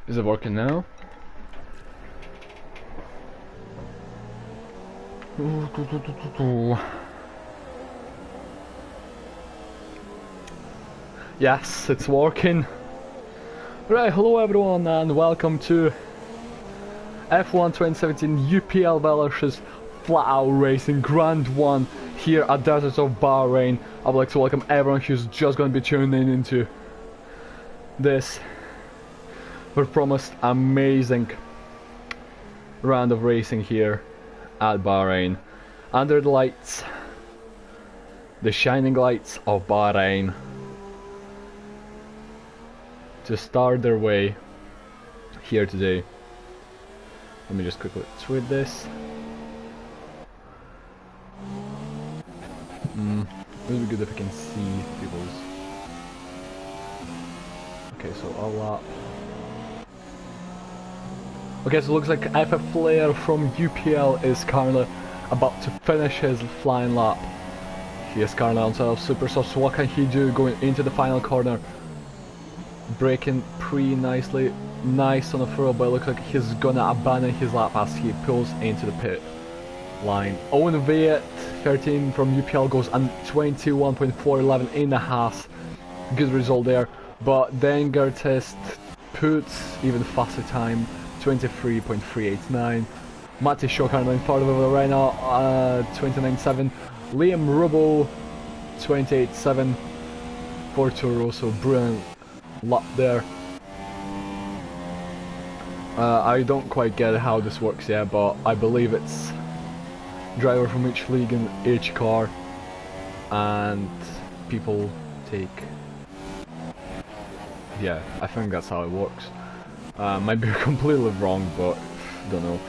Is it working now? Yes, it's working. Right, hello everyone and welcome to F1 2017 UPL Belarus's Flatout Racing Grand 1 here at Desert of Bahrain. I would like to welcome everyone who's just going to be tuning into this. We're promised amazing round of racing here at Bahrain. Under the lights, the shining lights of Bahrain, to start their way here today. Let me just quickly tweet this. It would be good if I can see people's. Okay, so I'll lap. Okay, so it looks like FF Player from UPL is currently about to finish his flying lap. He is currently on side of Super, so what can he do going into the final corner? Braking pretty nicely, nice on the throw, but it looks like he's gonna abandon his lap as he pulls into the pit line. Owen Viet 13 from UPL goes on 21.411 in the Haas. Good result there, but then Gertest puts even faster time, 23.389. Matty Shaw currently in third over right now, 29.7. Liam Rubble 28.7 for Toro, so brilliant lap there. I don't quite get how this works yet, but I believe it's driver from each league in each car, and people take. Yeah, I think that's how it works. Might be completely wrong, but don't know.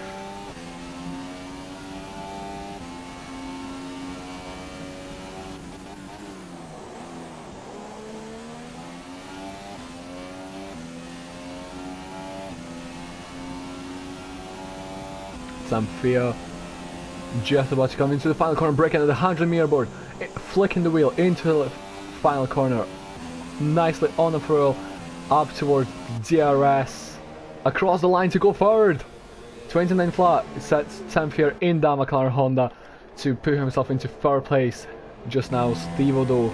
Samfia just about to come into the final corner, breaking at the 100-meter board, flicking the wheel into the final corner, nicely on the throw, up towards DRS, across the line to go forward. 29 flat sets Samfia in that McLaren Honda to put himself into third place. Just now, Steve Odo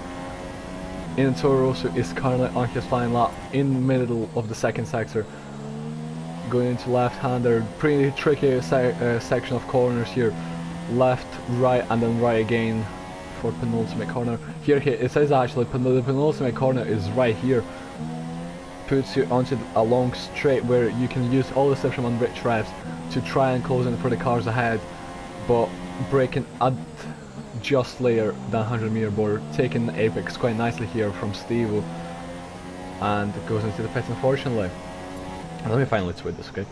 in Toro Rosso is currently on his flying lap in the middle of the second sector. Going into left-hander, pretty tricky section of corners here. Left, right, and then right again for penultimate corner. Here it says actually the penultimate corner is right here. Puts you onto a long straight where you can use all the stuff from on rich revs to try and close in for the cars ahead, but braking at just later than 100-meter board, taking the apex quite nicely here from Steve, and it goes into the pit unfortunately. Let me finally tweet this, okay?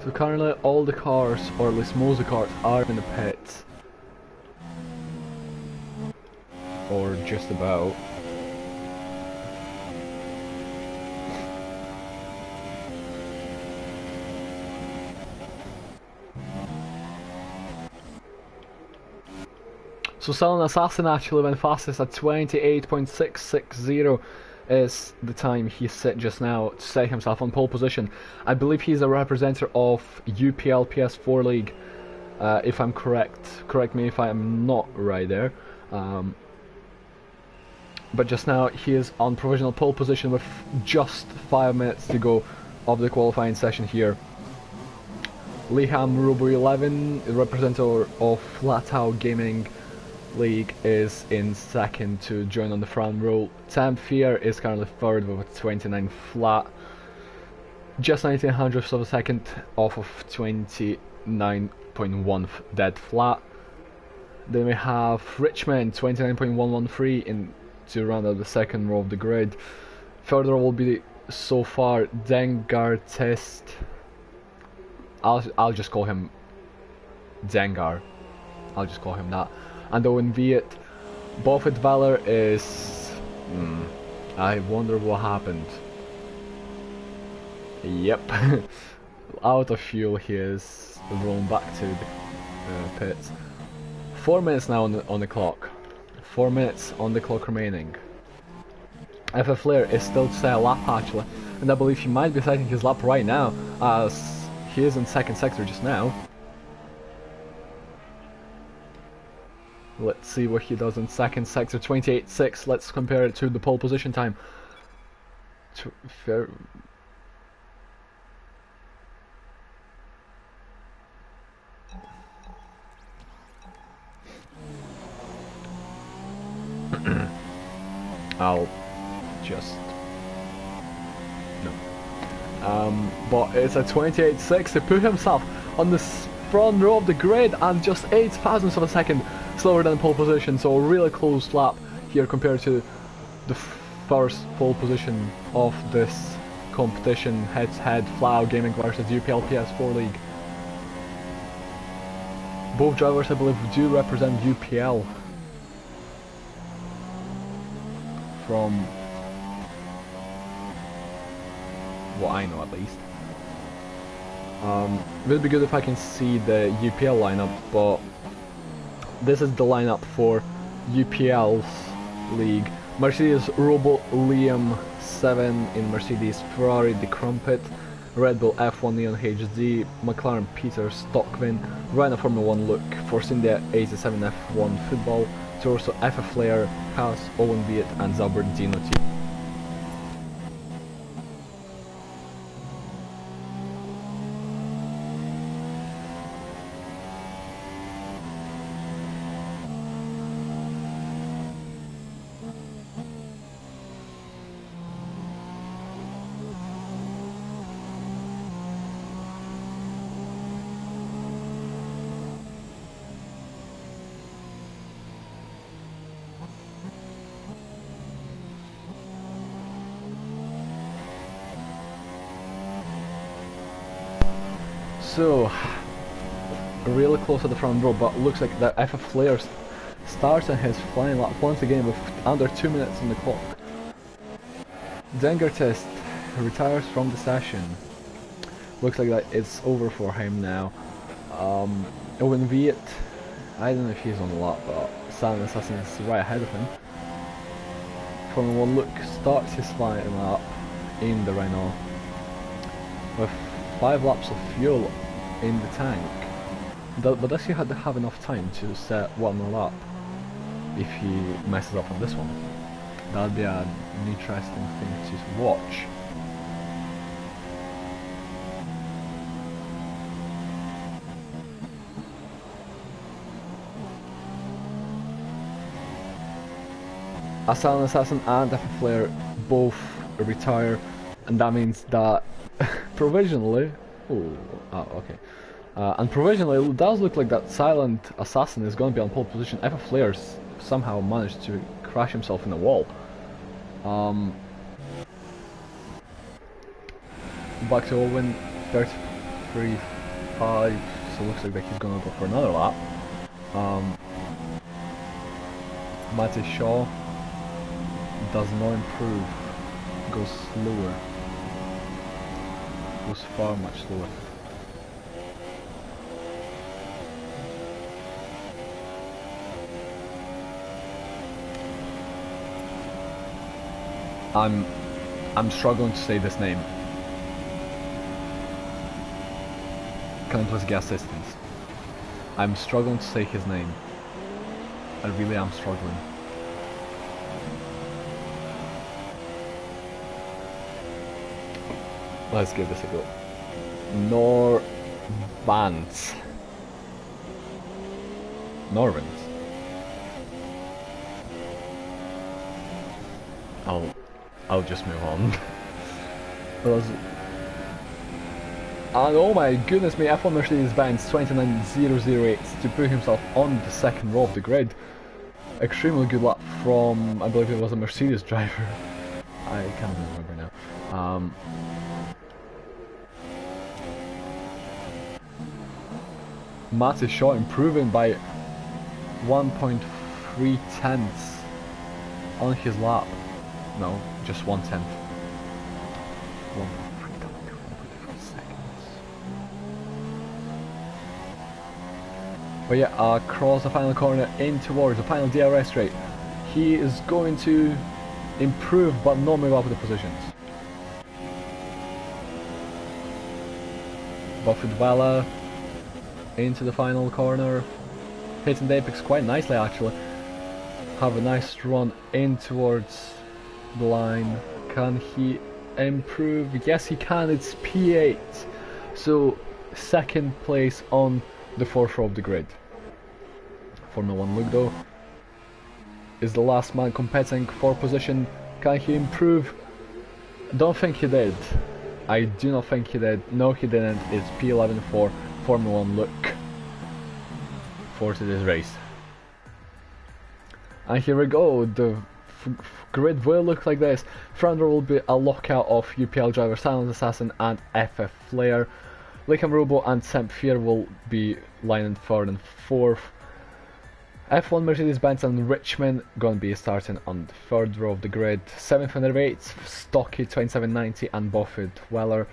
So currently all the cars, or at least most of the cars, are in the pits. Or just about. So Sullen Assassin actually went fastest at 28.660 is the time he set just now to set himself on pole position. I believe he's a representative of UPL PS4 League, if I'm correct. Correct me if I am not right there. But just now he is on provisional pole position with just 5 minutes to go of the qualifying session here. Liham Rubu 11, representative of Flatout Gaming League, is in second to join on the front row. Tam Fear is currently third with a 29 flat, just 19 hundredths of a second off of 29.1 dead flat. Then we have Richmond 29.113 in to round out the second row of the grid. Further will be so far Dengar Test. I'll just call him Dengar. I'll just call him that. And Owen Viet, Buffett Valor is... I wonder what happened. Yep. Out of fuel, he is rolling back to the pits. 4 minutes now on the clock. 4 minutes on the clock remaining. FF Flair is still to say a lap actually, and I believe he might be setting his lap right now, as he is in second sector just now. Let's see what he does in second sector, 28.6. Let's compare it to the pole position time. Fair. I'll just no. But it's a 28.6. He put himself on the front row of the grid and just 8 thousandths of a second slower than pole position. So a really close lap here compared to the first pole position of this competition. Head-to-head Flatout Gaming versus UPL PS4 League. Both drivers, I believe, do represent UPL. From what I know, at least. It would be good if I can see the UPL lineup, but this is the lineup for UPL's league. Mercedes Robo Liam 7 in Mercedes, Ferrari the Crumpet, Red Bull F1 Neon HD, McLaren Peter Stockvin, Renault Formula 1 Luke, Force India 87 F1 Football, Torso FF Flair, Haas, Owen Viet and Zauber Dino T. So, really close to the front row, but looks like that FF Flair starts in his flying lap once again with under 2 minutes on the clock. Dengertist retires from the session. Looks like that it's over for him now. Owen Viet, I don't know if he's on the lap, but Silent Assassin is right ahead of him. Formula 1 Luke starts his flying lap in the Renault with 5 laps of fuel in the tank, but does he have enough time to set one more lap if he messes up on this one? That'd be an interesting thing to watch. A Silent Assassin and FF Flair both retire, and that means that provisionally, okay. And provisionally, it does look like that Silent Assassin is going to be on pole position. FF Flair's somehow managed to crash himself in the wall. Back to Owen, 33.5, so it looks like that he's going to go for another lap. Matty Shaw does not improve, goes slower. Was far much slower. I'm struggling to say this name. Can I please get assistance? I'm struggling to say his name. I really am struggling. Let's give this a go. Norvans. Norvans. I'll just move on. And oh my goodness me, F1 Mercedes-Benz 29008 to put himself on the second row of the grid. Extremely good lap from, I believe it was a Mercedes driver. I can't remember now. Matty Shaw improving by 1.3 tenths on his lap. No, just 1/10. 1.3 seconds. But yeah, across the final corner in towards the final DRS straight. He is going to improve but not move up the positions. Buffett Vela into the final corner, hitting the apex quite nicely actually. Have a nice run in towards the line. Can he improve? Yes he can, it's P8. So second place on the fourth row of the grid. Formula 1 Luke though is the last man competing for position. Can he improve? Don't think he did. I do not think he did. No he didn't. It's P11 for Formula 1 Luke for today's race. And here we go. The grid will look like this. Front row will be a lockout of UPL driver Silent Assassin and FF Flair. Liam Robo and Semp Fear will be lining third and fourth. F1 Mercedes-Benz and Richmond gonna be starting on the third row of the grid. 7th and 8th, Stocky 2790 and Buffett Weller.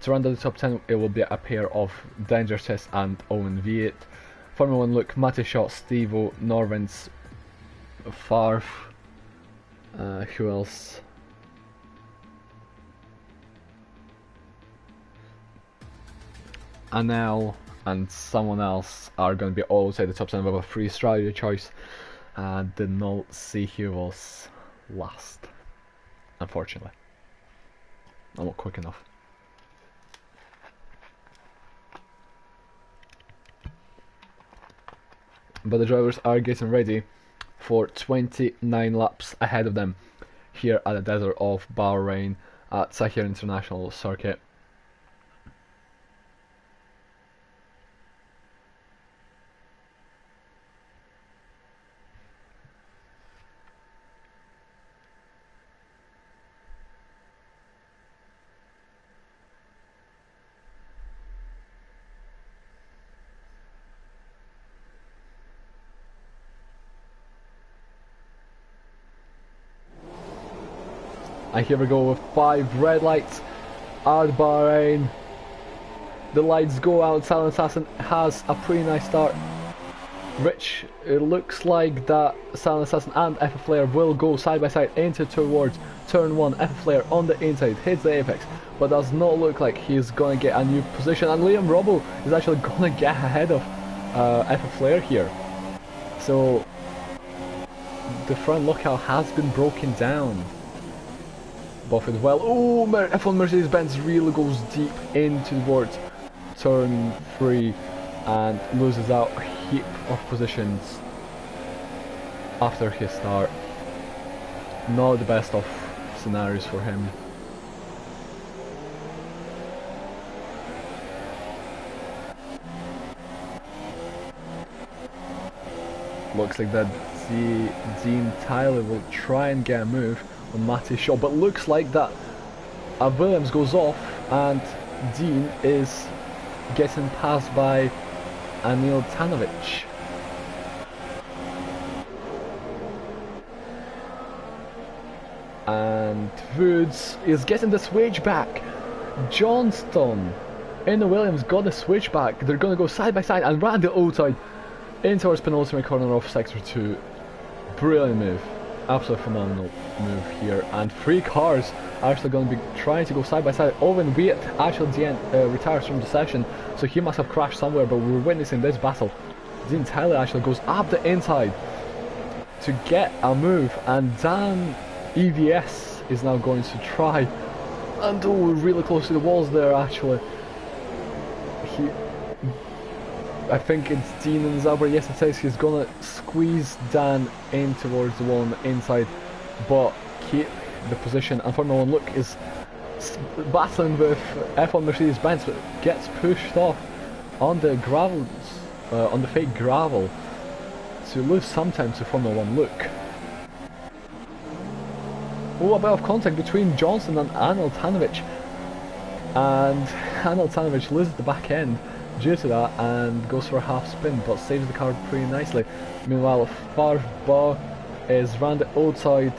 To round out the top 10 it will be a pair of Danger Test and Owen Viet. Formula 1 Luke, Matty Shaw, Stevo, Norvins, Farf, who else? Anel and someone else are going to be all outside the top 10 with a free strategy choice. Did not see who was last, unfortunately. I'm not quick enough. But the drivers are getting ready for 29 laps ahead of them here at the desert of Bahrain at Sahir International Circuit. And here we go with 5 red lights at Bahrain. The lights go out. Silent Assassin has a pretty nice start. Rich, it looks like that Silent Assassin and FF Flair will go side by side into towards turn 1. FF Flair on the inside hits the apex, but does not look like he's gonna get a new position. And Liam Robbo is actually gonna get ahead of FF Flair here. So the front lookout has been broken down. Buffett well. Oh, F1 Mercedes-Benz really goes deep into towards turn 3 and loses out a heap of positions after his start. Not the best of scenarios for him. Looks like that Dean Tyler will try and get a move on Matty Shaw, but looks like that Williams goes off and Dean is getting passed by Anil Tanovic. And Woods is getting the switchback. Johnston in the Williams got the switchback. They're going to go side by side, and Randy outside into our penultimate corner of sector 2. Brilliant move. Absolutely phenomenal move here. And 3 cars are actually going to be trying to go side by side. Owen Viet actually at the end retires from the session, so he must have crashed somewhere, but we're witnessing this battle. Dean Tyler actually goes up the inside to get a move, and Dan EVS is now going to try, and oh, really close to the walls there actually. I think it's Dean and Zabra. Yes, it says he's gonna squeeze Dan in towards the wall on the inside, but keep the position. And Formula 1 Luke is battling with F1 Mercedes-Benz, but gets pushed off on the gravels, on the fake gravel, to lose some time to Formula 1 Luke. Oh, a bit of contact between Johnson and Anil Tanovic, and Anil Tanovic loses the back end due to that and goes for a half spin, but saves the car pretty nicely. Meanwhile, Farba is round the outside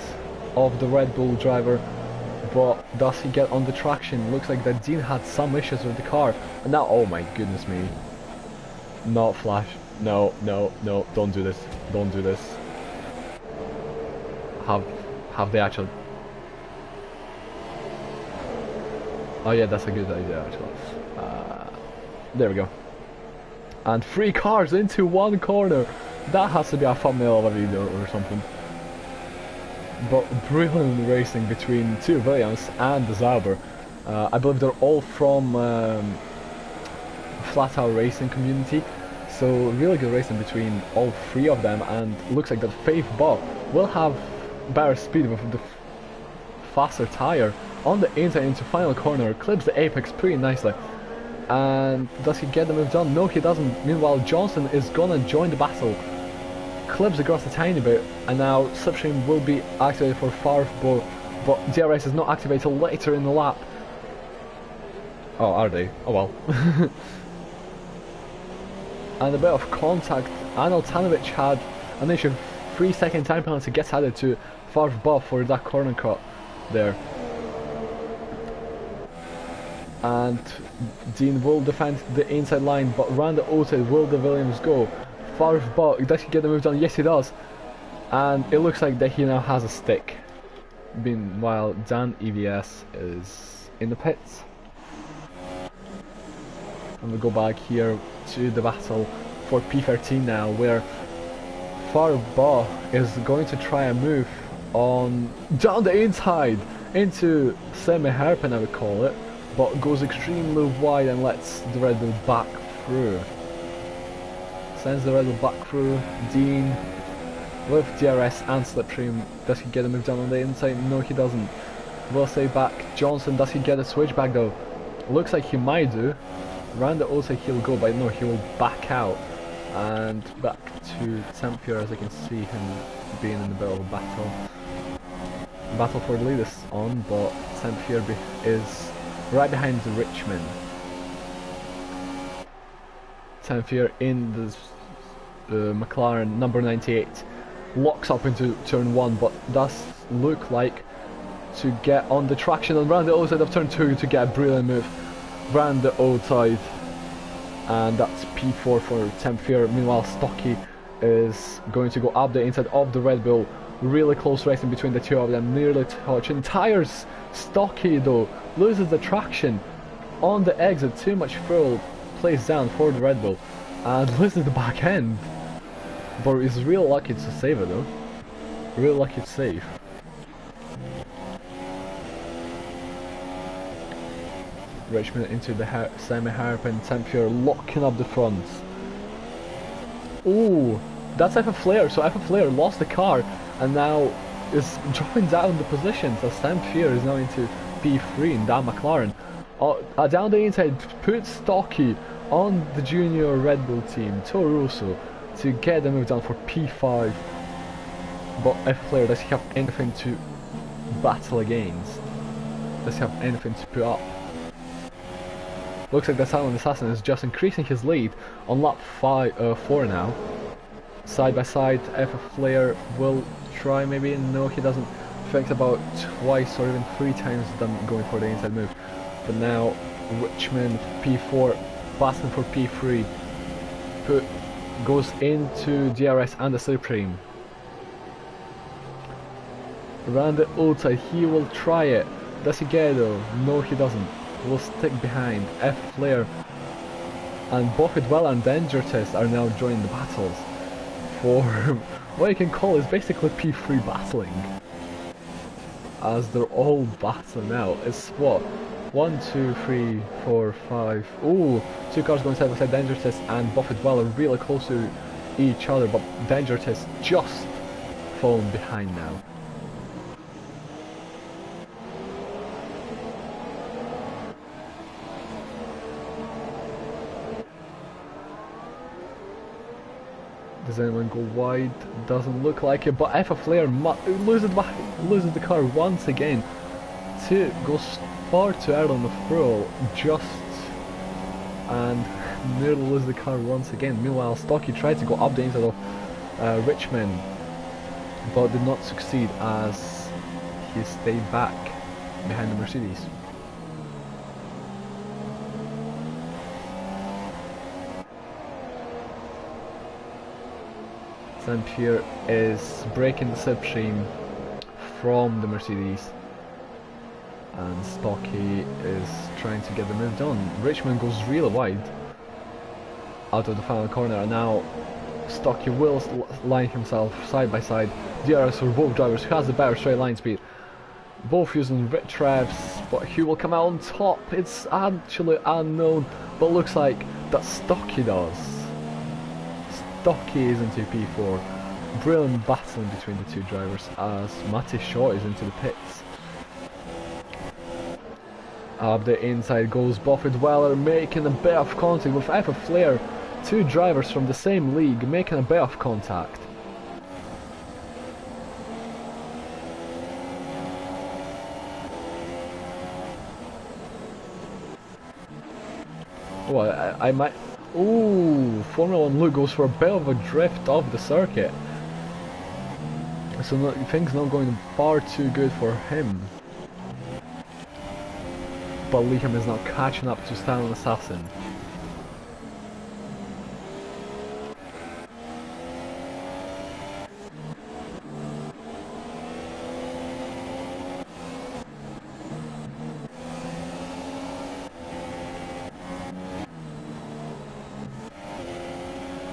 of the Red Bull driver, but does he get on the traction? Looks like that Dean had some issues with the car, and now, oh my goodness me. Not Flash. No, no, no, don't do this. Don't do this. Have they actually... Oh yeah, that's a good idea actually. There we go. And 3 cars into one corner. That has to be a thumbnail of a video or something. But brilliant racing between 2 Williams and the Zauber. I believe they're all from Flatout racing community. So really good racing between all 3 of them, and looks like that Faith Bob will have better speed with the faster tire on the inside into final corner, clips the apex pretty nicely. And does he get the move done? No, he doesn't. Meanwhile, Johnson is gonna join the battle, clips across a tiny bit, and now Slipstream will be activated for Farfbo, but DRS is not activated later in the lap. Oh, are they? Oh well. And a bit of contact. Anil Tanovic had an issue. 3-second time penalty gets added to Farfbo for that corner cut there. And Dean will defend the inside line, but round the outside will the Williams go? Farfbo, does he get the move done? Yes, he does. And it looks like that he now has a stick. Meanwhile, Dan EVS is in the pits. And we go back here to the battle for P13 now, where Farba is going to try a move on down the inside into semi-hairpin, I would call it, but goes extremely wide and lets the Red Bull back through. Sends the Red Bull back through. Dean with DRS and Slipstream. Does he get a move down on the inside? No, he doesn't. We'll say back. Johnson, does he get a switchback though? Looks like he might do. Round the outside he'll go, but no, he will back out. And back to Tempier, as I can see him being in the middle of a battle. Battle for the lead is on, but Tempier is right behind Richmond. Tempier in the McLaren number 98 locks up into turn 1, but does look like to get on the traction and round the outside of turn 2 to get a brilliant move round the outside, and that's P4 for Tempier. Meanwhile, Stocky is going to go up the inside of the Red Bull. Really close racing between the 2 of them, nearly touching tires. Stocky though loses the traction on the exit, too much fuel plays down for the Red Bull and loses the back end, but is real lucky to save it though. Real lucky to save. Richmond into the semi-hairpin. Tempier locking up the fronts. Ooh, that's F Flair. So F Flair lost the car and now is dropping down the positions as Tempier is now into P3 in that McLaren. Down the inside, puts Stocky on the junior Red Bull team, Toro Rosso, to get the move down for P5. But F Flair, does he have anything to battle against? Does he have anything to put up? Looks like the Silent Assassin is just increasing his lead on lap 4 now. Side by side, F Flair will try maybe. No, he doesn't. Thinks about twice or even 3 times than going for the inside move. But now Richmond P4 passing for P3 goes into DRS and the Slipstream. Around the outside, he will try it. Does he get it though? No, he doesn't. Will stick behind. F Flair and Buffett Well and Danger Test are now joining the battles for what you can call is basically P3 battling, as they're all battling now. It's what? 1, 2, 3, 4, 5. Ooh, 2 cars going side by side. Danger Test and Buffett Well are really close to each other, but Danger Test just falling behind now. Does anyone go wide? Doesn't look like it, but F Flair loses the car once again. Goes far too early on the throw, and nearly lose the car once again. Meanwhile, Stocky tried to go up the inside of Richmond, but did not succeed as he stayed back behind the Mercedes. Saint-Pierre is breaking the slipstream from the Mercedes, and Stocky is trying to get the move done. Richmond goes really wide out of the final corner, and now Stocky will line himself side by side. DRS for both drivers, who has the better straight line speed. Both using rich revs, but who will come out on top? It's actually unknown, but looks like that Stocky does. Stocky is into P4. Brilliant battling between the two drivers as Matty Shaw is into the pits. Up the inside goes Buffett Weller, making a bit of contact with F Flair. Two drivers from the same league making a bit of contact. Oh, I might... Ooh, Formula 1 Luke goes for a bit of a drift off the circuit. So things not going far too good for him. But Liam is now catching up to Stalin Assassin.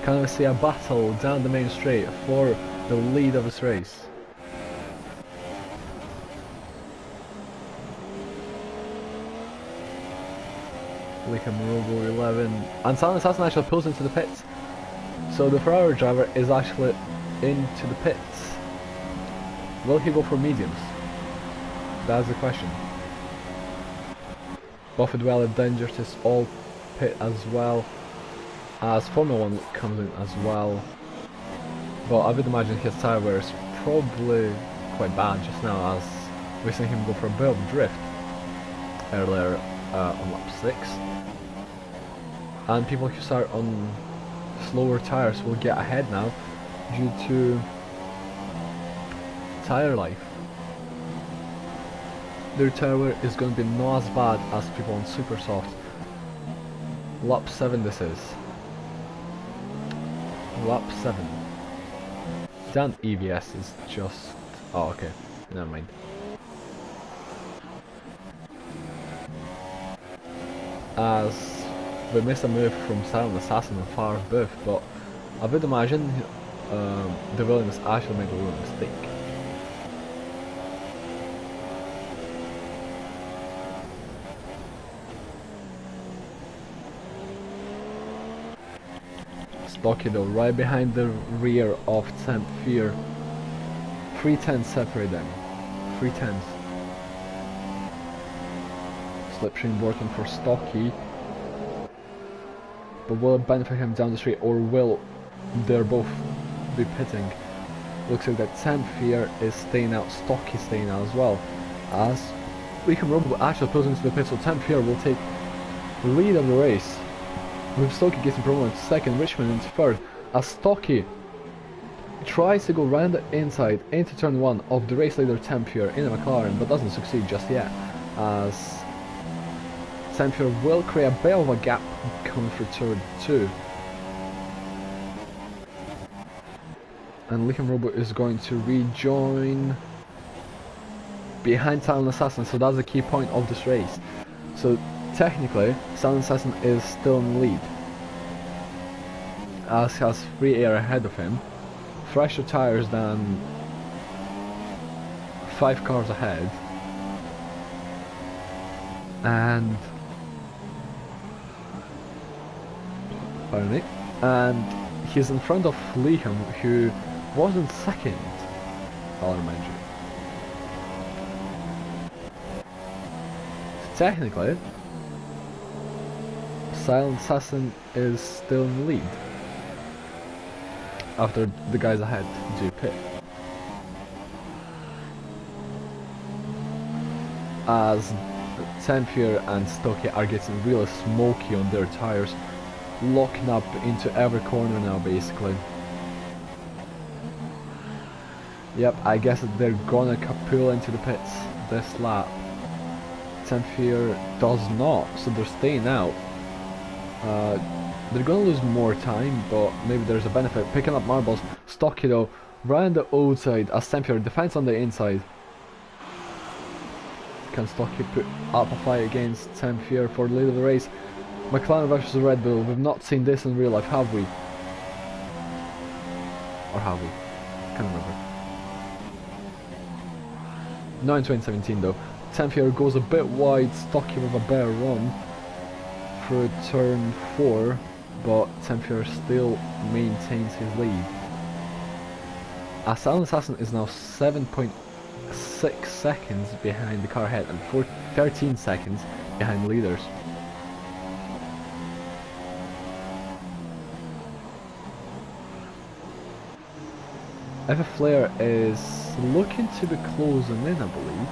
Can we see a battle down the main straight for the lead of this race? Liam Robo 11, and Silent Assassin actually pulls into the pits, so the Ferrari driver is actually into the pits. Will he go for mediums? That's the question. Buffett Weller Dangerous is all pit as well, as Formula 1 comes in as well. But I would imagine his tyre wear is probably quite bad just now, as we've seen him go for a bit of drift earlier on lap 6. And people who start on slower tyres will get ahead now due to tyre life. Their tyre wear is going to be not as bad as people on super soft. Lap 7 this is. Lap 7. Damn, EVS is just... Oh, okay. Never mind. As we missed a move from Silent Assassin and Far Biff, but I would imagine the Williams actually made a little mistake. Stocky though, right behind the rear of Saint-Pierre. 3 tenths separate them. 3 tenths. Slipstream working for Stocky. But will it benefit him down the straight, or will they both be pitting? Looks like that Saint-Pierre is staying out, Stocky staying out as well. As Liam Robo actually pulls into the pit, so Saint-Pierre will take the lead of the race, with Stocky getting promoted to second, Richmond into third, as Stocky tries to go round the inside into turn 1 of the race leader Saint-Pierre in a McLaren, but doesn't succeed just yet, as Saint-Pierre will create a bit of a gap coming for turn 2. And Liam Robo is going to rejoin behind Silent Assassin, so that's a key point of this race. So technically, Silent Assassin is still in the lead, as he has 3 air ahead of him, fresher tyres than 5 cars ahead, and pardon me, and he's in front of Liam, who was in second, I'll remind you. So technically, Silent Assassin is still in the lead after the guys ahead do pit. As Saint-Pierre and Stocky are getting really smoky on their tyres, locking up into every corner now, basically. Yep, I guess they're gonna pull into the pits this lap. Temphier does not, so they're staying out. They're gonna lose more time, but maybe there's a benefit. Picking up marbles. Stocky though, round the outside as Temphier defends on the inside. Can Stocky put up a fight against Temphier for the lead of the race? McLaren versus Red Bull. We've not seen this in real life, have we? Or have we? Can't remember. Not in 2017 though. Temphier goes a bit wide, Stocky with a better run through turn 4, but Temphier still maintains his lead. Silent Assassin is now 7.6 seconds behind the car ahead and 13 seconds behind leaders. Eva Flare is looking to be closing in, I believe.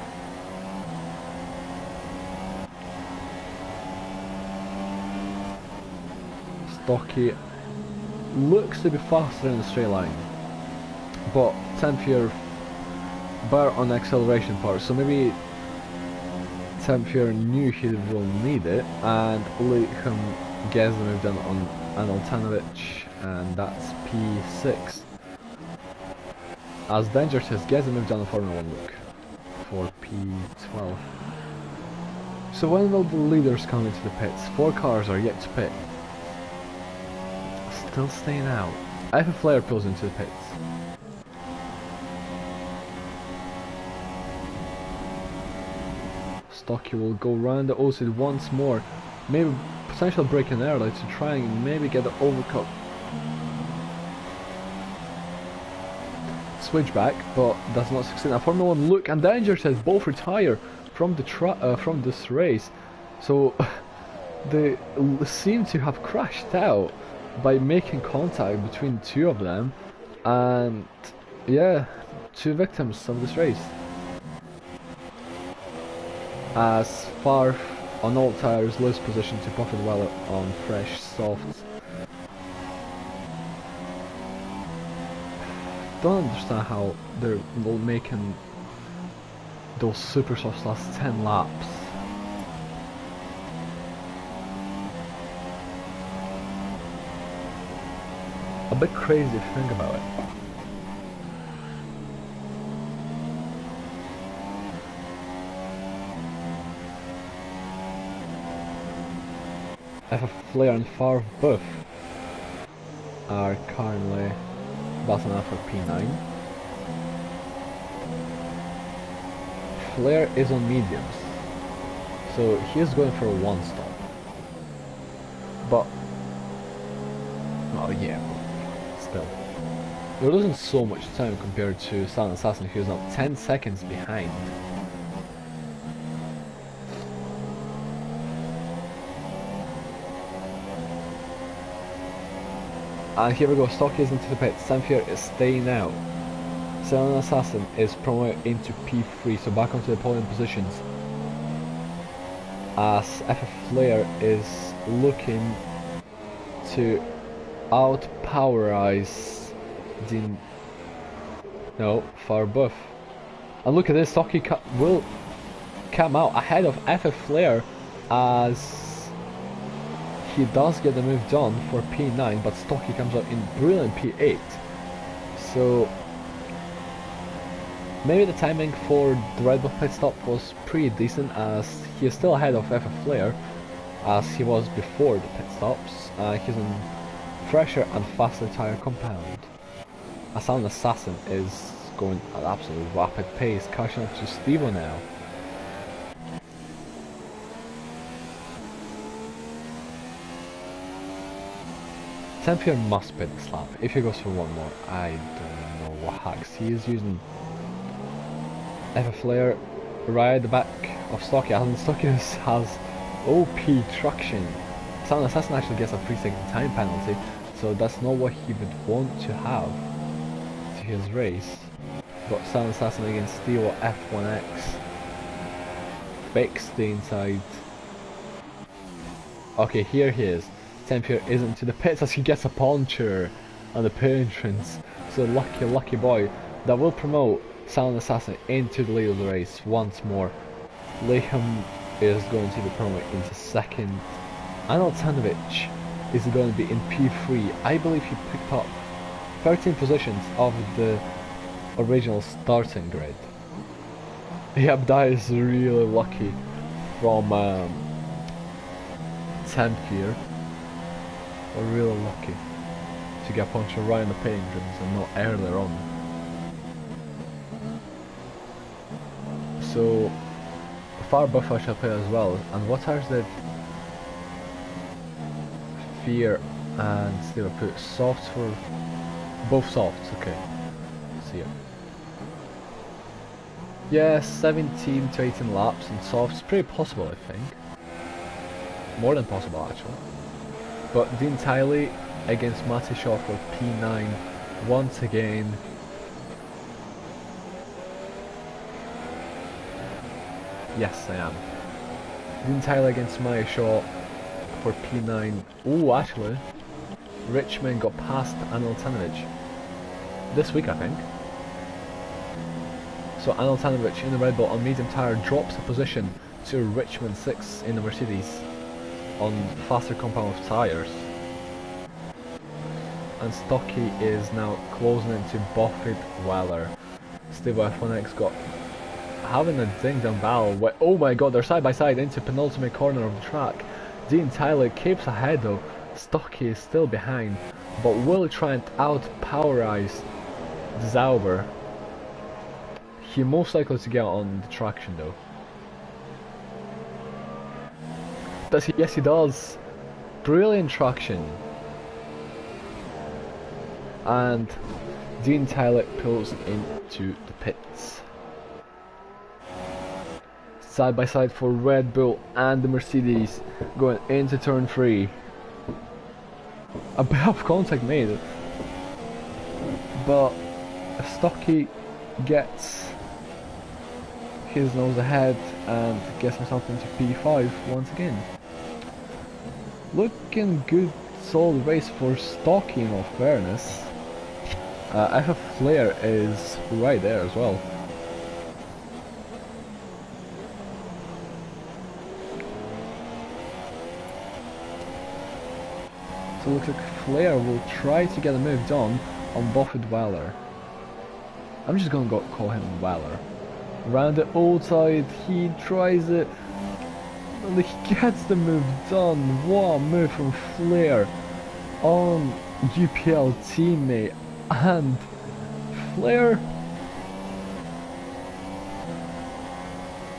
Stocky looks to be faster in the straight line, but Temphier better on the acceleration part, so maybe Temphier knew he will need it and let him get the move done on an Altanovic, and that's P6. As Danger says, gets the move done on Formula 1 look for P12. So when will the leaders come into the pits? 4 cars are yet to pit. Still staying out. If a Flare pulls into the pits. Stocky will go round the outside once more. Maybe potential braking early to try and maybe get the overcut. Switchback, but does not succeed. Now Formula 1 look, and Danger says both retire from the from this race. So they seem to have crashed out by making contact between 2 of them, and yeah, 2 victims of this race. As far on all tires, lose position to profit well on fresh softs. Don't understand how they're making those super softs last 10 laps. A bit crazy if you think about it. If a Flare and Far Buff are currently battling out for P9. Flare is on mediums, so he's going for a 1 stop. But, oh yeah, still. They're losing so much time compared to Silent Assassin, who's now 10 seconds behind. And here we go, Stocky is into the pits, Temphier is staying out. Silent Assassin is promoted into P3, so back onto the podium positions. As FF Flare is looking to outpowerize the Far Buff. And look at this, Stocky will come out ahead of FF Flare as he does get the move done for P9, but Stocky comes out in brilliant P8. So maybe the timing for the Red Bull pit stop was pretty decent, as he is still ahead of FF Flare as he was before the pit stops. He's on fresher and faster tyre compound. A Silent Assassin is going at an absolutely rapid pace, catching up to Stevo now. Temphier must pit this lap. If he goes for 1 more, I don't know what hacks he is using. FF Flare right at the back of Stocky, and Stocky has OP traction. Silent Assassin actually gets a 3-second time penalty, so that's not what he would want to have to his race. But Silent Assassin against Steel F1X. Fakes the inside. Okay, here he is. Tempure is into the pits as he gets a puncture on the pit entrance. So lucky boy. That will promote Silent Assassin into the lead of the race once more. Liam is going to be promoted into second. Anil Tanovic is going to be in P3. I believe he picked up 13 positions of the original starting grid. Yep, that is really lucky from Tempure. We're really lucky to get punctured right in the pit entrance and not earlier on. So far buffer shall play as well. And what tires did Fear and Steve put? Softs for both softs, okay. See ya. Yeah, 17 to 18 laps and softs, pretty possible I think. More than possible actually. But Dean Tiley against Matty Shaw for P9 once again. Yes, I am. Dean Tyler against Maya Shaw for P9. Oh, actually, Richmond got past Anil Tanovic this week, I think. So Anil Tanovic in the Red Bull on medium tyre drops a position to Richmond 6 in the Mercedes on faster compound of tyres. And Stocky is now closing into Buffett Weller. Steve F1X got having a ding dong battle. Oh my god, they're side by side into penultimate corner of the track. Dean Tyler keeps ahead though. Stocky is still behind, but will try and outpowerize Zauber. He most likely to get on the traction though. Does he? Yes he does. Brilliant traction. And Dean Tyler pulls into the pits. Side by side for Red Bull and the Mercedes going into turn 3. A bit of contact made, but Stocky gets his nose ahead and gets himself into P5 once again. Looking good, solid race for Stocky in all fairness. FF Flair is right there as well. So it looks like Flair will try to get a move done on Buffett Weller. I'm just gonna call him Weller. Around the outside, he tries it, and he gets the move done. What a move from Flair on UPL teammate, and Flair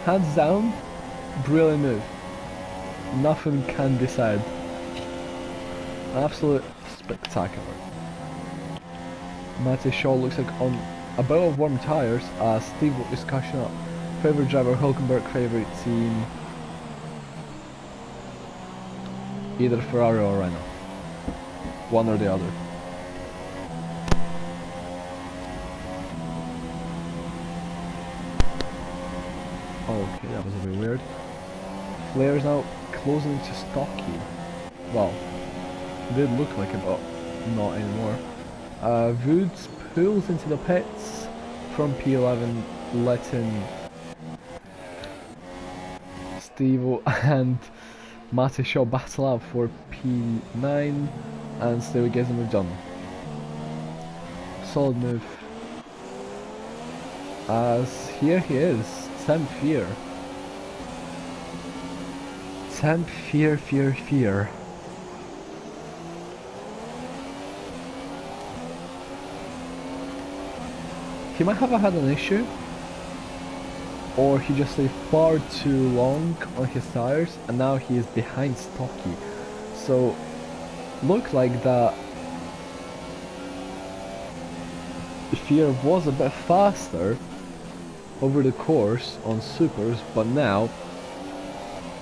hands down, brilliant move. Nothing can be said. Absolute spectacular. Matty Shaw looks like on a bit of warm tyres as Steve is catching up. Favourite driver Hulkenberg, favourite team either Ferrari or Renault. One or the other. Okay, that was a bit weird. Flair is now closing to Stocky. Well, did look like it, but not anymore. Woods pulls into the pits from P11, letting Steve and Matty Shaw battle out for P9, and still gets the move done. Solid move. As here he is, Temp Fear. Temp Fear. He might have had an issue, or he just stayed far too long on his tires, and now he is behind Stocky. So, looked like that Fear was a bit faster over the course on supers, but now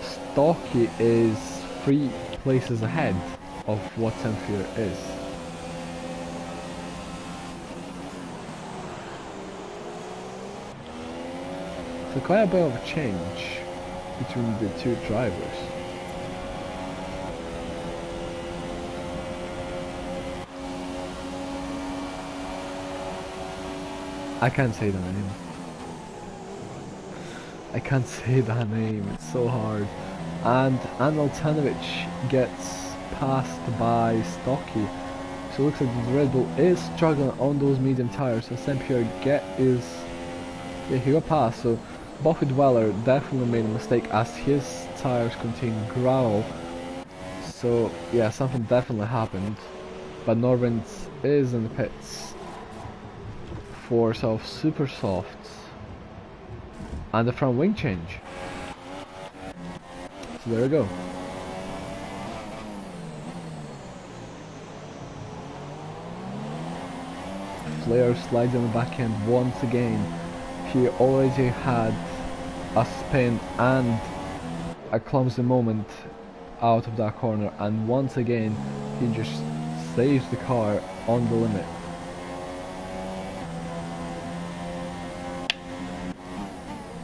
Stocky is 3 places ahead of what Fear is. So quite a bit of a change between the two drivers. I can't say that name. I can't say that name, it's so hard. And Aneltanovic gets passed by Stocky. So it looks like the Red Bull is struggling on those medium tires. So St. Pierre he got passed. So Buffett Weller definitely made a mistake as his tires contain gravel. So yeah, something definitely happened. But Norvins is in the pits for super softs and the front wing change. So there we go. Flair slides on the back end once again. He already had a spin and a clumsy moment out of that corner, and once again he just saves the car on the limit.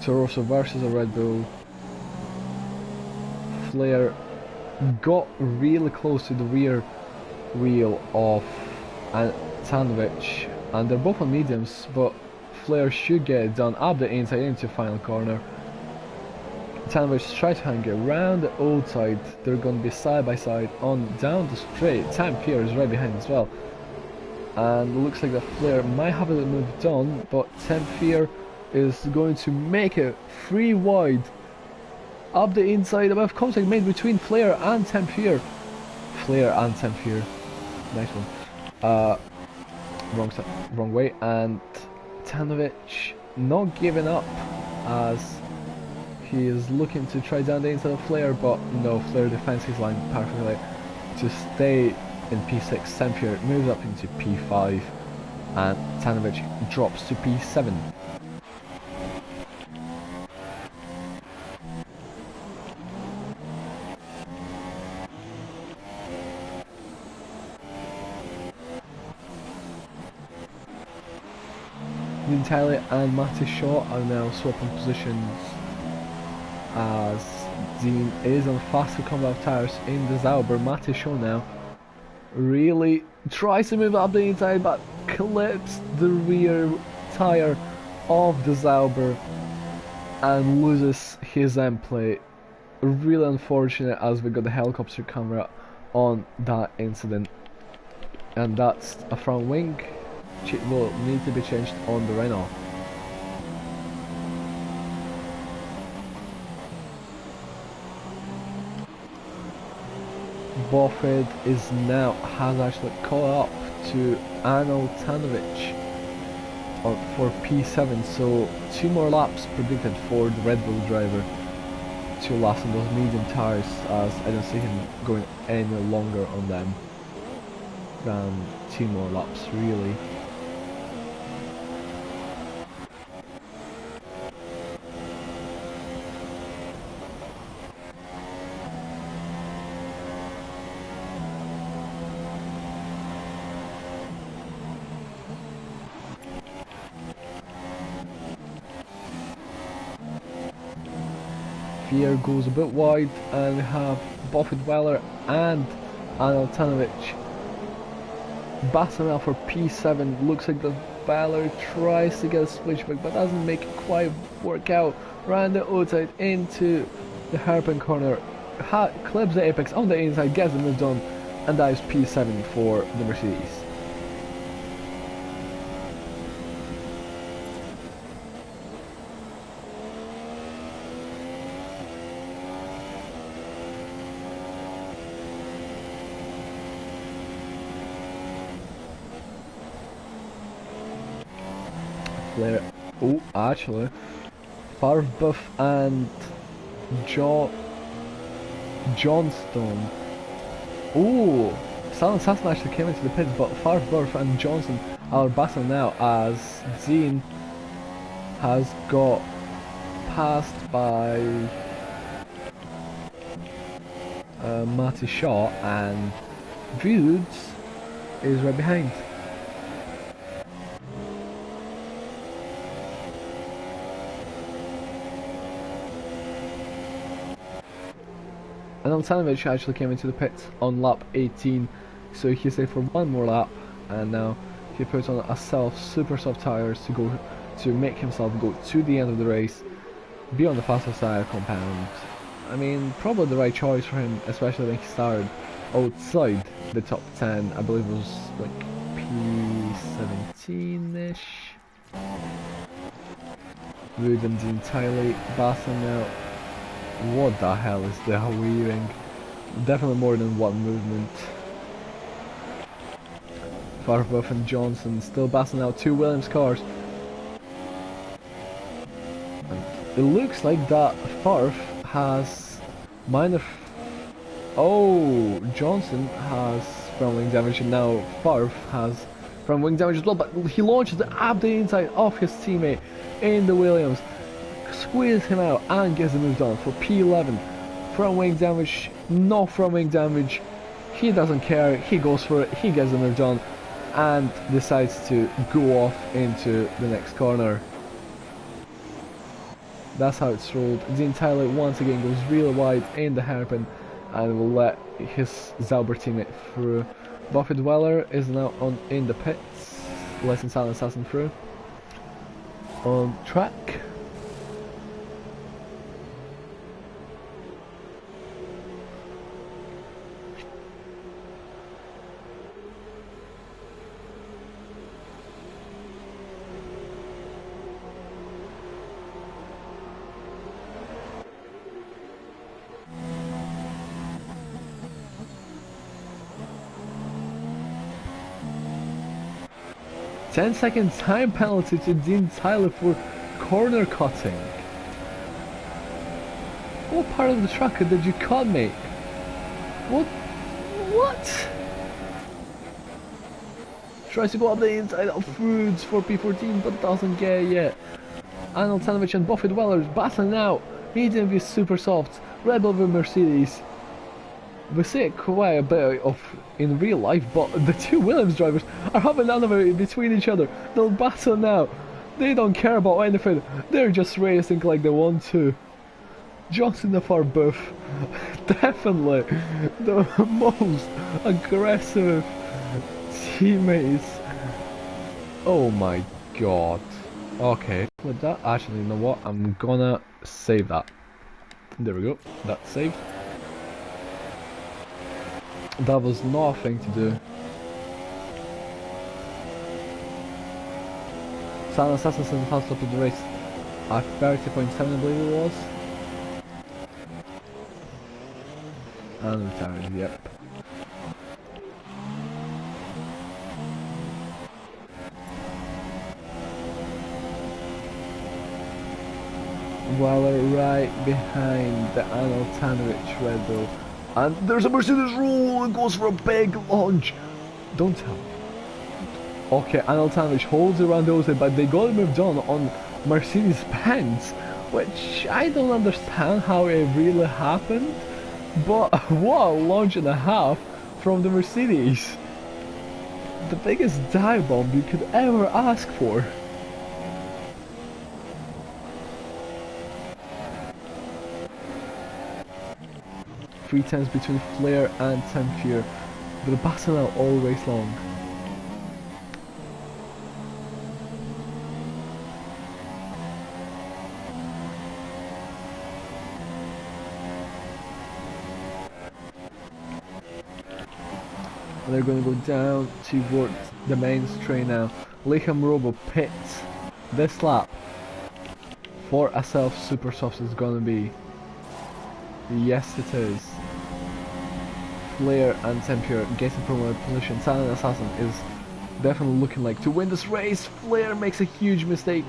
Toro Rosso versus a Red Bull. Flair got really close to the rear wheel of Tanovic, and they're both on mediums, but Flair should get it done up the inside into final corner. Tanovic tries to hang it around the outside. They're going to be side by side on down the straight. St. Pierre is right behind as well, and it looks like that Flair might have it moved on, but St. Pierre is going to make it 3 wide up the inside. Above contact made between Flair and St. Pierre. Nice one. Wrong way, and Tanovic not giving up as he is looking to try down the inside of Flair, but no, Flair defends his line perfectly to stay in P6. St. Pierre moves up into P5 and Tanovic drops to P7. Nintali and Matty Shaw are now swapping positions as Dean is on faster combat tires in the Zauber. Matty Shaw now really tries to move up the inside but clips the rear tire of the Zauber and loses his end plate. Really unfortunate as we got the helicopter camera on that incident, and that's a front wing will need to be changed on the Renault. Buffett has actually caught up to Aneltanovic for P7, so 2 more laps predicted for the Red Bull driver to last on those medium tires, as I don't see him going any longer on them than 2 more laps really. Here goes a bit wide, and we have Buffett Weller and Aneltanovic battling out for P7. Looks like the Weller tries to get a switchback but doesn't make it quite work out. Round the outside into the hairpin corner, clips the apex on the inside, gets the move done, and that is P7 for the Mercedes. Flair, actually, Farbuff and Johnstone. Silent Assassin actually came into the pits, but Farbuff and Johnson are battling now as Zine has got passed by Matty Shaw, and Vudes is right behind. And Aneltanovic actually came into the pits on lap 18, so he stayed for 1 more lap, and now He puts on a super soft tires to make himself go to the end of the race, be on the faster side of compound. I mean, probably the right choice for him, especially when he started outside the top 10. I believe it was like P17-ish. Wood and entirely Basson now. What the hell is the weaving? Definitely more than one movement. Farbuff and Johnson still Basson out 2 Williams cars. And it looks like that Farf has minor. Oh, Johnson has front wing damage, and now Farf has front wing damage as well. But he launches it up the inside of his teammate in the Williams, squeezes him out and gets the move done for P11. Front wing damage, no front wing damage. He doesn't care. He goes for it. He gets the move done and decides to go off into the next corner. That's how it's rolled. Dean Tyler once again goes really wide in the hairpin and will let his Zauber teammate through. Buffy Dweller is now in the pits, letting Silent Assassin through. On track. Ten-second time penalty to Dean Tyler for corner cutting. What part of the track did you cut, mate? What? Tries to go up the inside of Foods for P14 but doesn't get it yet. Anil Tanovic and Buffy Dwellers battling out. Medium v super soft. Red Bull v Mercedes. We see it quite a bit of in real life, but the two Williams drivers are having none of it between each other. They'll battle now. They don't care about anything. They're just racing like they want to. Johnson the far buff. Definitely the most aggressive teammates. Oh my god. Okay, with that, actually, you know what? I'm gonna save that. There we go. That's saved. That was nothing to do. Silent Assassin in the fast stop of the race at 30.7, I believe it was. And retired, yep. Weller right behind the Anil Tanovic Red Bull. And there's a Mercedes roll and goes for a big launch. Don't tell me. Okay, Anil Tanovic holds around those, but they got moved on Mercedes Benz, which I don't understand how it really happened. But what a launch and a half from the Mercedes. The biggest dive bomb you could ever ask for. Three times between Flair and Tempure, but the battle out all race long. And they're going to go down towards the main straight now. Liam Robo pits this lap for a self super soft is going to be. Yes it is. Flair and Tempure getting promoted position. Silent Assassin is definitely looking like to win this race. Flair makes a huge mistake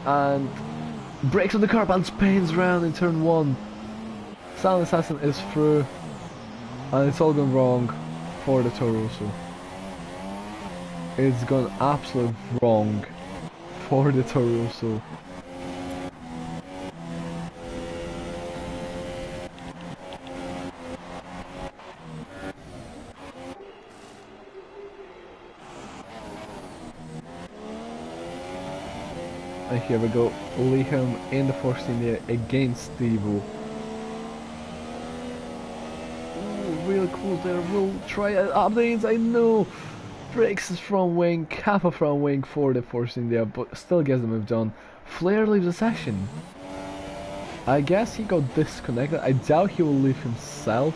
and breaks on the curb and spins round in turn 1. Silent Assassin is through and it's all gone wrong for the Toro Rosso. It's gone absolutely wrong for the Toro Rosso. And here we go, Liam in the first India against Devo. Ooh, real close there, we'll try it up the inside, no! breaks his front wing, half a front wing for the Force India, but still gets the move done. Flair leaves the session. I guess he got disconnected. I doubt he will leave himself,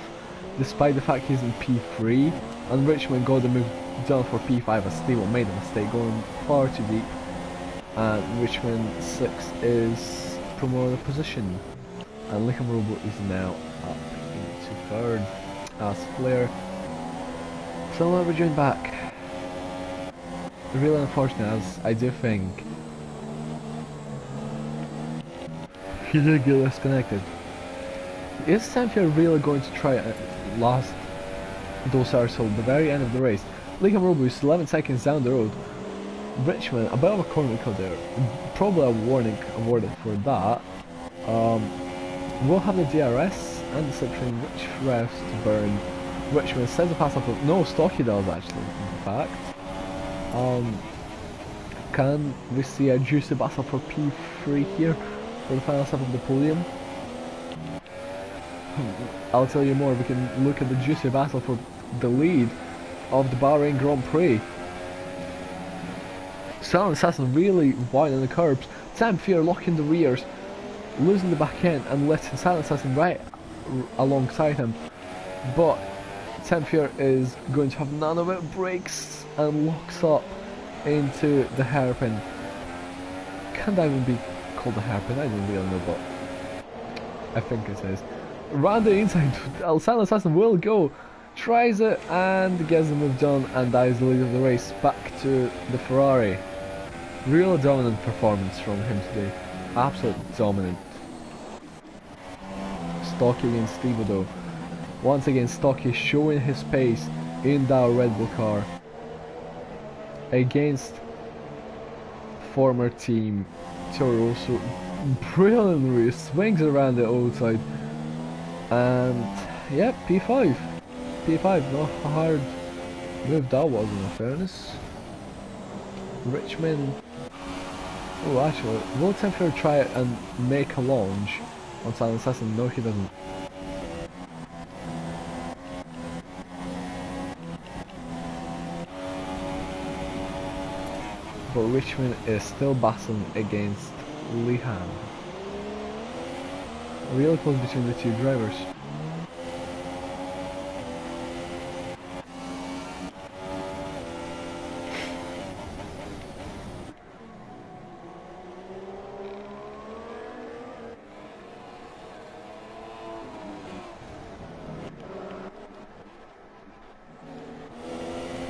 despite the fact he's in P3. And Richmond got the move done for P5 as Steve made a mistake going far too deep. And Richmond 6 is promoted position. And Licham Robo is now up into third as Flair still not rejoined back. Really unfortunate, as I do think he did get disconnected. Is Samfield really going to try last those hours till the very end of the race? Licham Robo is 11 seconds down the road. Richmond, a bit of a corner cut there. Probably a warning awarded for that. We'll have the DRS and the slip train which revs to burn. Richmond sends a pass up. No, Stocky does actually, in fact. Can we see a juicy battle for P3 here for the final step of the podium? I'll tell you more. We can look at the juicy battle for the lead of the Bahrain Grand Prix. Silent Assassin really wide on the curbs. Sam Fear locking the rears, losing the back end and letting Silent Assassin right alongside him. But Sam Fear is going to have none of it, breaks and locks up into the hairpin. Can that even be called a hairpin? I don't really know, but I think it is. Round the inside, Silent Assassin will go, tries it and gets the move done and that is the lead of the race. Back to the Ferrari. Real dominant performance from him today. Absolutely dominant. Stocky against Steve though. Once again Stocky showing his pace in that Red Bull car against former team Toro Rosso. Brilliantly swings around the outside and yeah, P5. P5, not a hard move that was in all fairness. Richmond, oh actually, will Templar try it and make a launch on Silent Assassin? No he doesn't. But Richmond is still battling against Licham. Real close between the two drivers.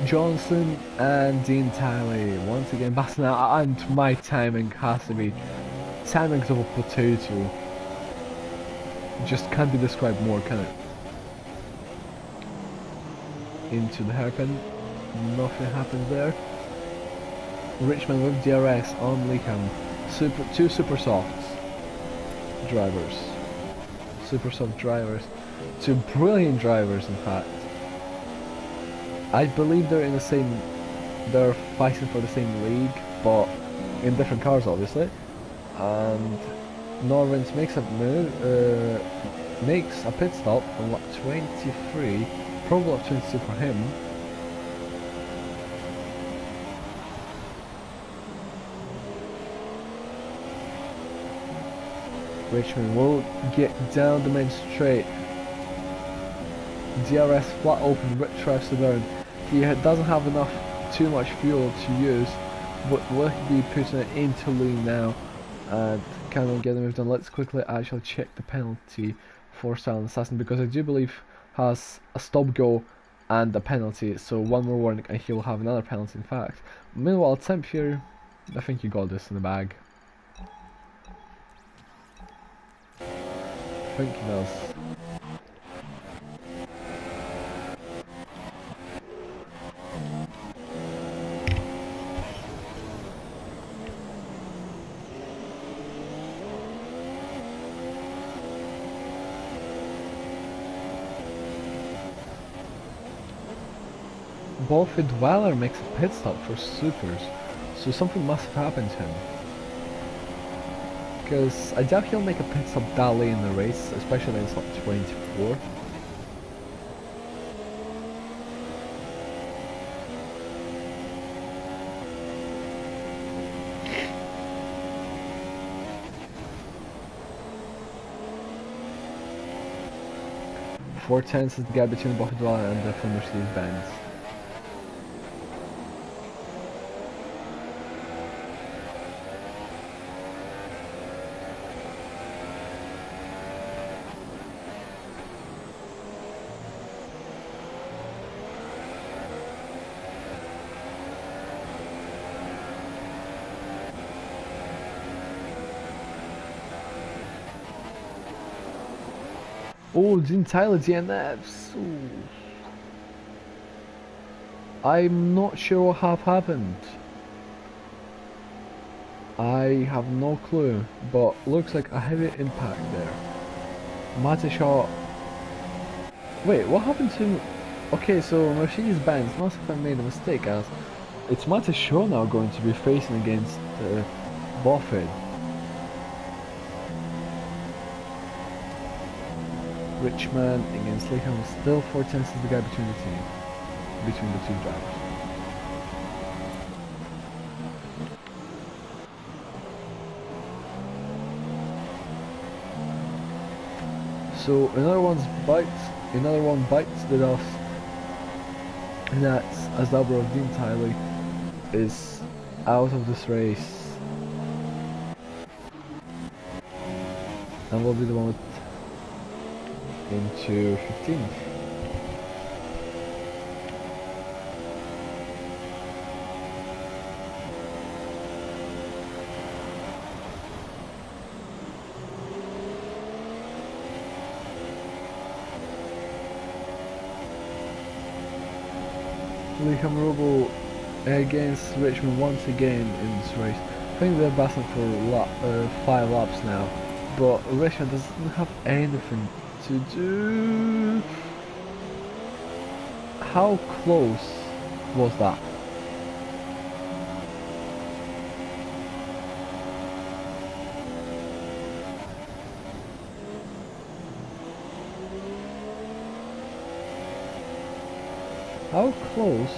Johnson and Dean Talley once again battling out, and my timing has to be timings of a potato. Just can't be described more, can it? Into the hairpin, nothing happens there. Richmond with DRS on Licham. Two super soft drivers. Super soft drivers. Two brilliant drivers in fact. I believe they're in the same, they're fighting for the same league, but in different cars obviously. And Norvins makes a move, makes a pit stop on lap 23, probably lap 22 for him. Richmond will get down the main straight. DRS flat open, Rich tries to burn. He doesn't have too much fuel to use, but will he be putting it into lean now and cannot get the move done? Let's quickly actually check the penalty for Silent Assassin, because I do believe has a stop go and a penalty, so one more warning and he will have another penalty in fact. Meanwhile Temp here, I think you got this in the bag. I think he does. Bolford Dweller makes a pit stop for supers, so something must have happened to him. Because I doubt he'll make a pit stop that late in the race, especially in slot 24. 4/10 is the gap between the Buffett Dweller and the full Mercedes-Benz. Oh, Dean Tyler DNFs. Ooh. I'm not sure what have happened. I have no clue, but looks like a heavy impact there. Matty shot. Wait, what happened to... Okay, so Mercedes-Benz must have made a mistake, as it's Matty Shaw now going to be facing against Buffett. Richmond against Latham, still 4/10 is the gap between the two drivers. So another one bites the dust, and that's as the of Dean Tyler is out of this race, and will be the one into 15th. Liam Robo against Richmond once again in this race. I think they're battling for 5 laps now, but Richmond doesn't have anything to do. How close was that? How close?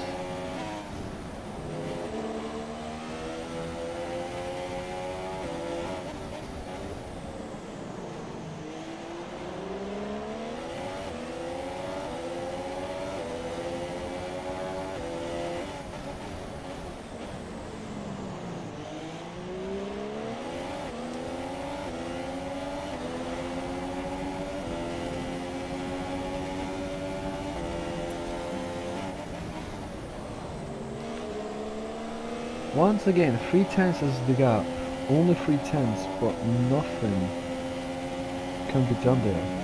Once again, 3/10 is the gap. Only 3/10, but nothing can be done there.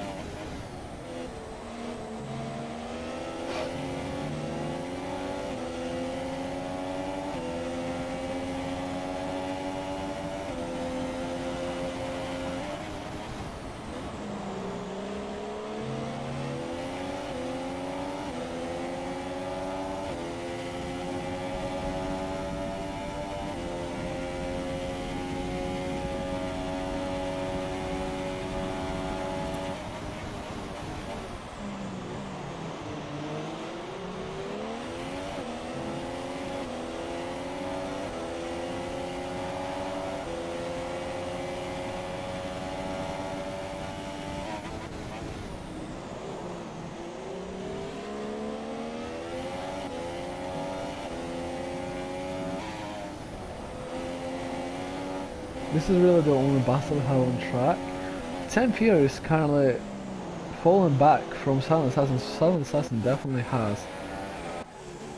This is really the only battle we have on track. 10th here is currently falling back from Silent Assassin. Silent Assassin definitely has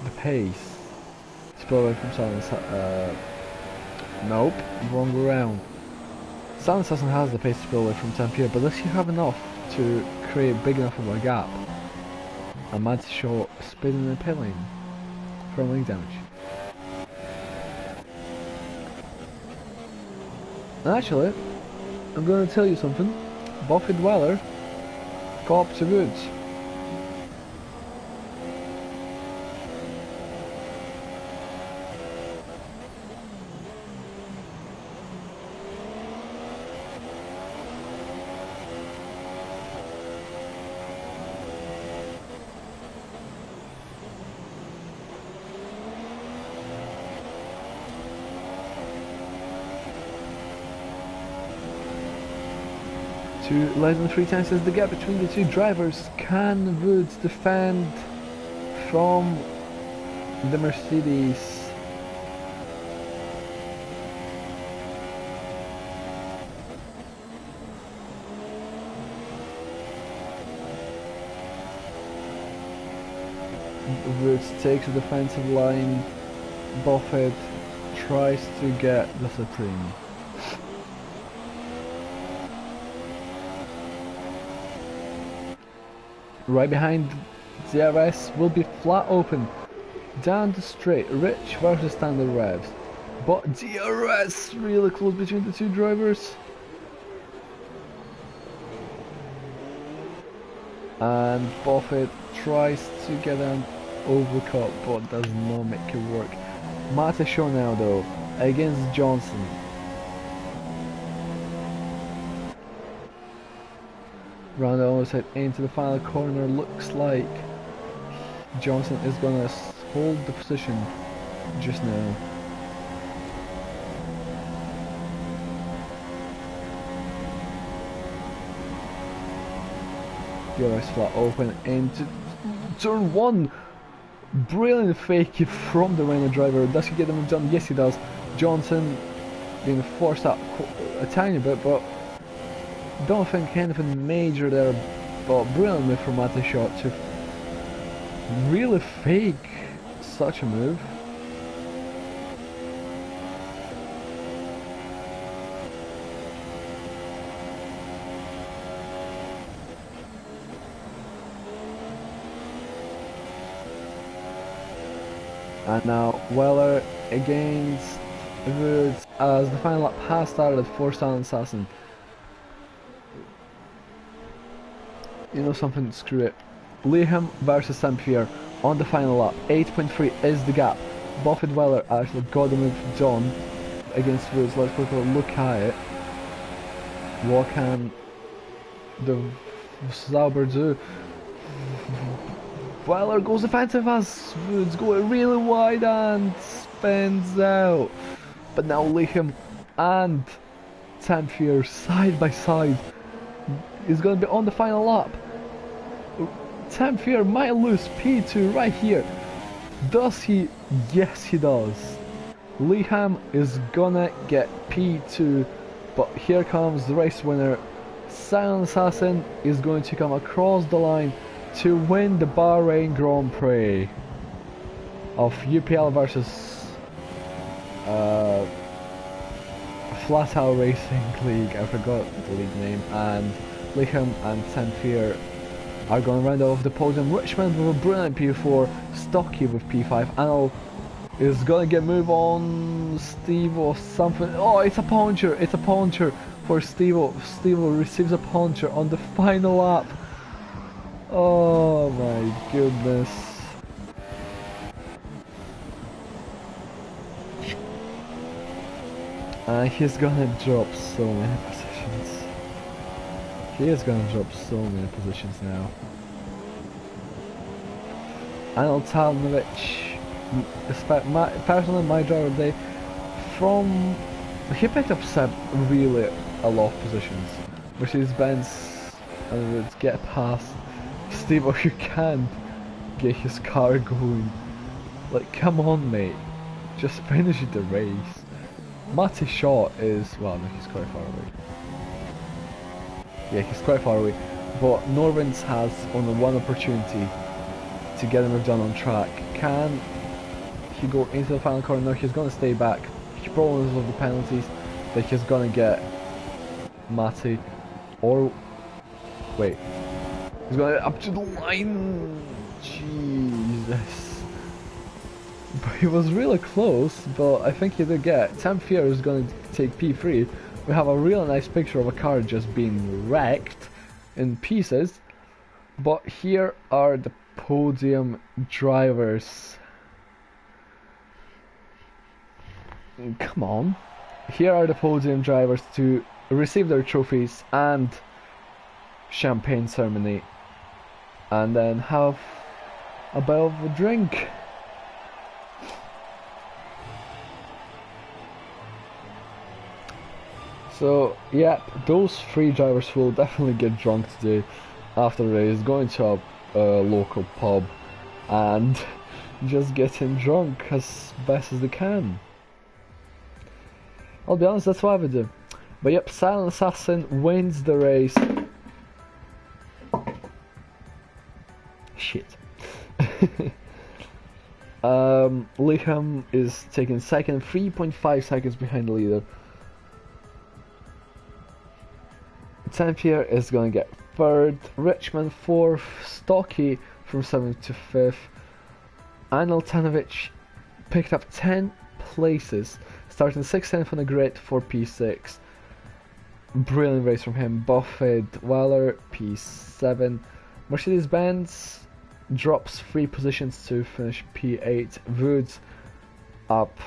the pace to pull away from Silent Assassin. Nope, wrong way around. Silent Assassin has the pace to pull away from 10th here, but does he have enough to create big enough of a gap? And Mad Short spinning the pit lane from wing damage. And actually, I'm going to tell you something. Buffett Dweller got up to goods. to less than 3 times is the gap between the two drivers. Can Woods defend from the Mercedes? Woods takes the defensive line. Buffett tries to get the Supreme. Right behind DRS will be flat open. Down the straight, Rich versus Standard Revs. But DRS really close between the two drivers. And Buffett tries to get an overcut but does not make it work. Mate show now though, against Johnson. Round the other side into the final corner, looks like Johnson is gonna hold the position just now. DRS flat open into turn 1. Brilliant fake from the Renault driver. Does he get them done? Yes he does. Johnson being forced out a tiny bit, but don't think anything major there. But brilliant move from Mate Shot to really fake such a move. And now Weller against Woods as the final lap has started for Silent Assassin. You know something, screw it. Liam versus Sampere on the final lap. 8.3 is the gap. Buffett Weller actually got the move done against Woods. Let's take a look at it. What can the Sauber do? Weller goes offensive as Woods going really wide and spins out. But now Liam and Sampere side by side is going to be on the final lap. Sampere might lose P2 right here. Does he? Yes he does. Liam is gonna get P2, but here comes the race winner. Silent Assassin is going to come across the line to win the Bahrain Grand Prix of UPL versus Flatout Racing League. I forgot the league name. And Liam and Sampere are going to round off the podium. Richmond with a brilliant P4, Stocky with P5. Anil is going to get move on Steve or something. Oh, it's a puncher. It's a puncher for Steve. Steve receives a puncher on the final lap. Oh my goodness. And he's gonna drop so many positions. He is gonna drop so many positions now. Anil Talmavich, personally my driver of the day, he picked up really a lot of positions. Mercedes-Benz and would get past Steve, or you can't get his car going. Like, come on mate, just finish the race. Matty Shaw is, well no, he's quite far away. Yeah, he's quite far away, but Norvins has only one opportunity to get him done on track. Can he go into the final corner? No, he's going to stay back. He probably knows of the penalties that he's going to get Matty, or wait, he's going up to the line. Jesus. But he was really close, but I think he did get. Sampere is going to take P3. We have a really nice picture of a car just being wrecked in pieces. But here are the podium drivers. Come on. Here are the podium drivers to receive their trophies and champagne ceremony. And then have a bit of a drink. So, yeah, those three drivers will definitely get drunk today after the race, going to a local pub and just getting drunk as best as they can. I'll be honest, that's what I would do. But yep, Silent Assassin wins the race. Shit. Liam is taking second, 3.5 seconds behind the leader. Tempier is going to get third, Richmond fourth, Stocky from 7th to 5th. Anil Tanovic picked up 10 places, starting 6th on the grid for P6. Brilliant race from him. Buffett, Weller, P7. Mercedes-Benz drops 3 positions to finish P8. Woods up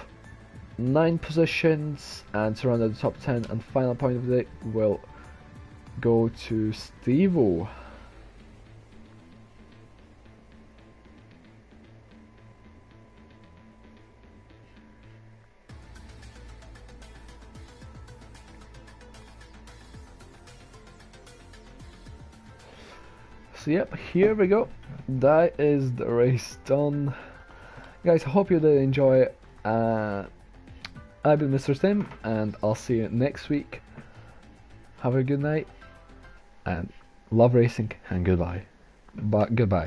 9 positions, and to round out the top 10 and final point of the day will go to Steve-O. So yep, here we go. That is the race done. Guys, I hope you did enjoy it. I've been Mr. Tim, and I'll see you next week. Have a good night, and love racing, and goodbye. Goodbye.